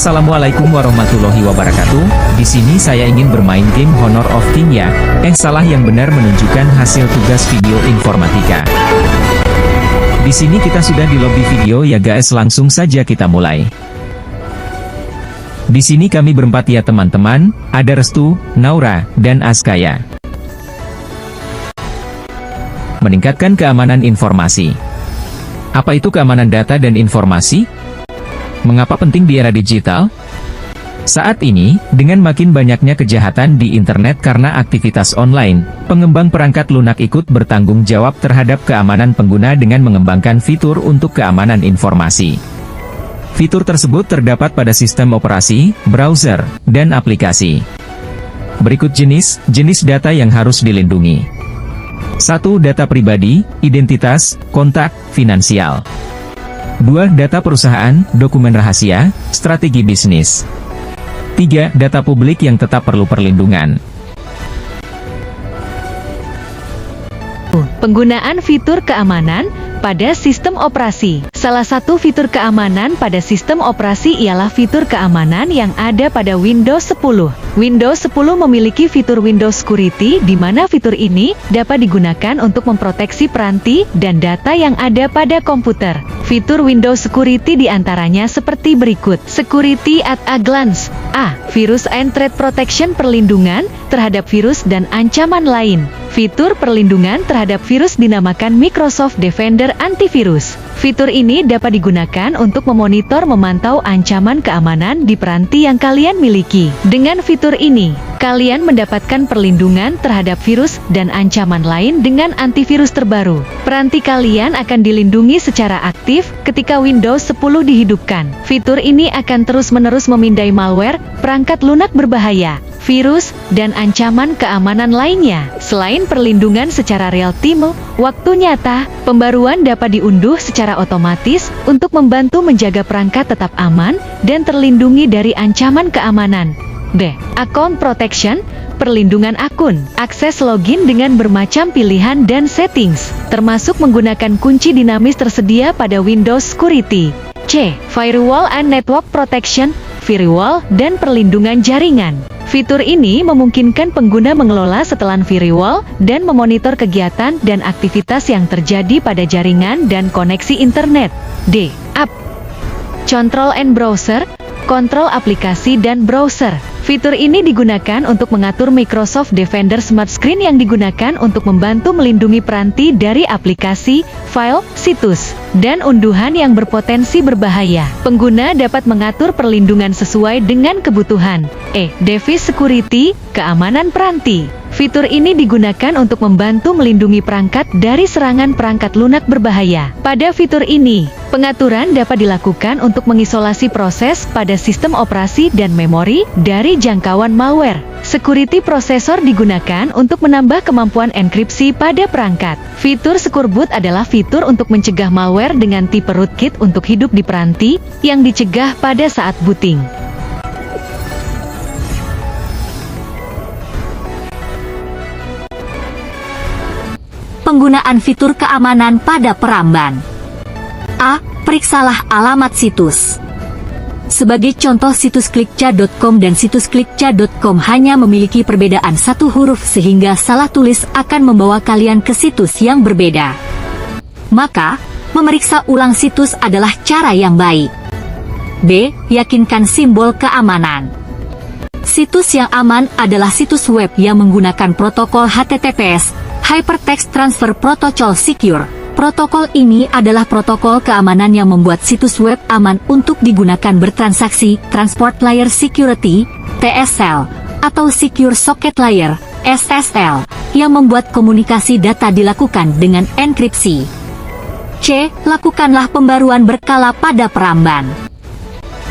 Assalamualaikum warahmatullahi wabarakatuh. Di sini saya ingin bermain game Honor of King ya. Salah yang benar menunjukkan hasil tugas video informatika. Di sini kita sudah di lobby video ya guys, langsung saja kita mulai. Di sini kami berempat ya teman-teman, ada Restu, Naura, dan Askaya. Meningkatkan keamanan informasi. Apa itu keamanan data dan informasi? Mengapa penting di era digital? Saat ini, dengan makin banyaknya kejahatan di internet karena aktivitas online, pengembang perangkat lunak ikut bertanggung jawab terhadap keamanan pengguna dengan mengembangkan fitur untuk keamanan informasi. Fitur tersebut terdapat pada sistem operasi, browser, dan aplikasi. Berikut jenis data yang harus dilindungi. 1. Data pribadi, identitas, kontak, finansial. 2. Data perusahaan, dokumen rahasia, strategi bisnis. 3. Data publik yang tetap perlu perlindungan. Penggunaan fitur keamanan pada sistem operasi. Salah satu fitur keamanan pada sistem operasi ialah fitur keamanan yang ada pada Windows 10. Windows 10 memiliki fitur Windows Security di mana fitur ini dapat digunakan untuk memproteksi peranti dan data yang ada pada komputer. Fitur Windows Security diantaranya seperti berikut. Security at a glance. A. Virus and threat protection, perlindungan terhadap virus dan ancaman lain. Fitur perlindungan terhadap virus dinamakan Microsoft Defender Antivirus. Fitur ini dapat digunakan untuk memonitor memantau ancaman keamanan di peranti yang kalian miliki. Dengan fitur ini, kalian mendapatkan perlindungan terhadap virus dan ancaman lain dengan antivirus terbaru. Peranti kalian akan dilindungi secara aktif ketika Windows 10 dihidupkan. Fitur ini akan terus-menerus memindai malware, perangkat lunak berbahaya, virus, dan ancaman keamanan lainnya. Selain perlindungan secara real-time, waktu nyata, pembaruan dapat diunduh secara otomatis untuk membantu menjaga perangkat tetap aman dan terlindungi dari ancaman keamanan. B. Account Protection, perlindungan akun. Akses login dengan bermacam pilihan dan settings, termasuk menggunakan kunci dinamis tersedia pada Windows Security. C. Firewall and Network Protection, firewall dan perlindungan jaringan. Fitur ini memungkinkan pengguna mengelola setelan firewall dan memonitor kegiatan dan aktivitas yang terjadi pada jaringan dan koneksi internet. D. App Control and Browser, kontrol aplikasi dan browser. Fitur ini digunakan untuk mengatur Microsoft Defender Smart Screen yang digunakan untuk membantu melindungi peranti dari aplikasi, file, situs, dan unduhan yang berpotensi berbahaya. Pengguna dapat mengatur perlindungan sesuai dengan kebutuhan. Device Security, keamanan peranti. Fitur ini digunakan untuk membantu melindungi perangkat dari serangan perangkat lunak berbahaya. Pada fitur ini, pengaturan dapat dilakukan untuk mengisolasi proses pada sistem operasi dan memori dari jangkauan malware. Security Processor digunakan untuk menambah kemampuan enkripsi pada perangkat. Fitur Secure Boot adalah fitur untuk mencegah malware dengan tipe rootkit untuk hidup di peranti yang dicegah pada saat booting. Penggunaan fitur keamanan pada peramban. A. Periksalah alamat situs. Sebagai contoh, situs klikca.com dan situs klikca.com hanya memiliki perbedaan satu huruf sehingga salah tulis akan membawa kalian ke situs yang berbeda. Maka, memeriksa ulang situs adalah cara yang baik. B. Yakinkan simbol keamanan. Situs yang aman adalah situs web yang menggunakan protokol HTTPS, Hypertext Transfer Protocol Secure. Protokol ini adalah protokol keamanan yang membuat situs web aman untuk digunakan bertransaksi. Transport Layer Security, TSL, atau Secure Socket Layer, SSL, yang membuat komunikasi data dilakukan dengan enkripsi. C. Lakukanlah pembaruan berkala pada peramban.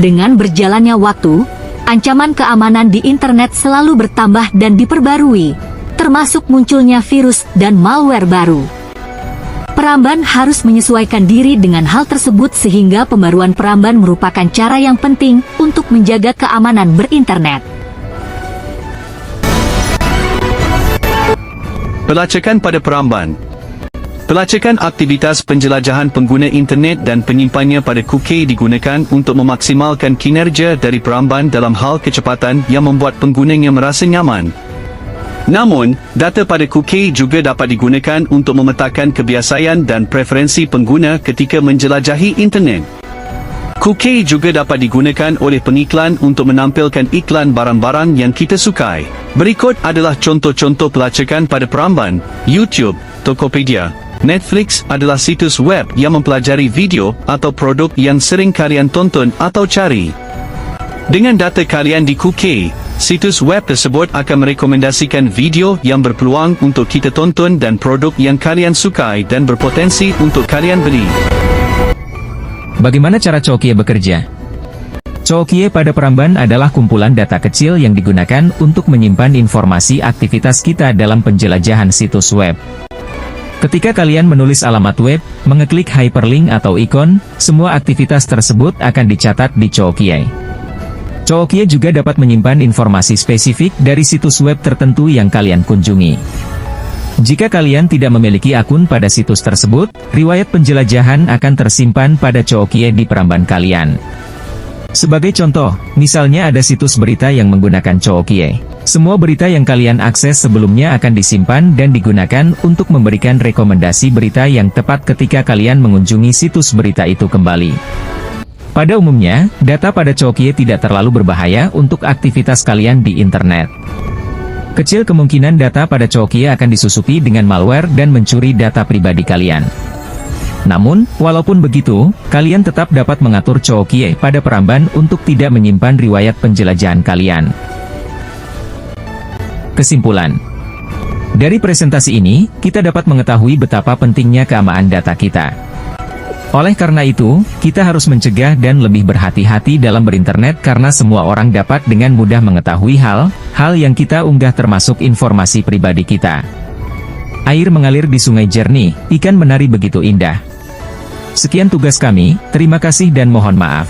Dengan berjalannya waktu, ancaman keamanan di internet selalu bertambah dan diperbarui, termasuk munculnya virus dan malware baru. Peramban harus menyesuaikan diri dengan hal tersebut sehingga pembaruan peramban merupakan cara yang penting untuk menjaga keamanan berinternet. Pelacakan pada peramban. Pelacakan aktivitas penjelajahan pengguna internet dan penyimpannya pada cookie digunakan untuk memaksimalkan kinerja dari peramban dalam hal kecepatan yang membuat penggunanya merasa nyaman. Namun, data pada cookie juga dapat digunakan untuk memetakan kebiasaan dan preferensi pengguna ketika menjelajahi internet. Cookie juga dapat digunakan oleh pengiklan untuk menampilkan iklan barang-barang yang kita sukai. Berikut adalah contoh-contoh pelacakan pada peramban. YouTube, Tokopedia, Netflix adalah situs web yang mempelajari video atau produk yang sering kalian tonton atau cari. Dengan data kalian di cookie, situs web tersebut akan merekomendasikan video yang berpeluang untuk kita tonton dan produk yang kalian sukai dan berpotensi untuk kalian beli. Bagaimana cara Cookie bekerja? Cookie pada peramban adalah kumpulan data kecil yang digunakan untuk menyimpan informasi aktivitas kita dalam penjelajahan situs web. Ketika kalian menulis alamat web, mengeklik hyperlink atau ikon, semua aktivitas tersebut akan dicatat di Cookie. Cookie juga dapat menyimpan informasi spesifik dari situs web tertentu yang kalian kunjungi. Jika kalian tidak memiliki akun pada situs tersebut, riwayat penjelajahan akan tersimpan pada Cookie di peramban kalian. Sebagai contoh, misalnya ada situs berita yang menggunakan Cookie. Semua berita yang kalian akses sebelumnya akan disimpan dan digunakan untuk memberikan rekomendasi berita yang tepat ketika kalian mengunjungi situs berita itu kembali. Pada umumnya, data pada Cookie tidak terlalu berbahaya untuk aktivitas kalian di internet. Kecil kemungkinan data pada Cookie akan disusupi dengan malware dan mencuri data pribadi kalian. Namun, walaupun begitu, kalian tetap dapat mengatur Cookie pada peramban untuk tidak menyimpan riwayat penjelajahan kalian. Kesimpulan. Dari presentasi ini, kita dapat mengetahui betapa pentingnya keamanan data kita. Oleh karena itu, kita harus mencegah dan lebih berhati-hati dalam berinternet karena semua orang dapat dengan mudah mengetahui hal yang kita unggah termasuk informasi pribadi kita. Air mengalir di sungai jernih, ikan menari begitu indah. Sekian tugas kami, terima kasih dan mohon maaf.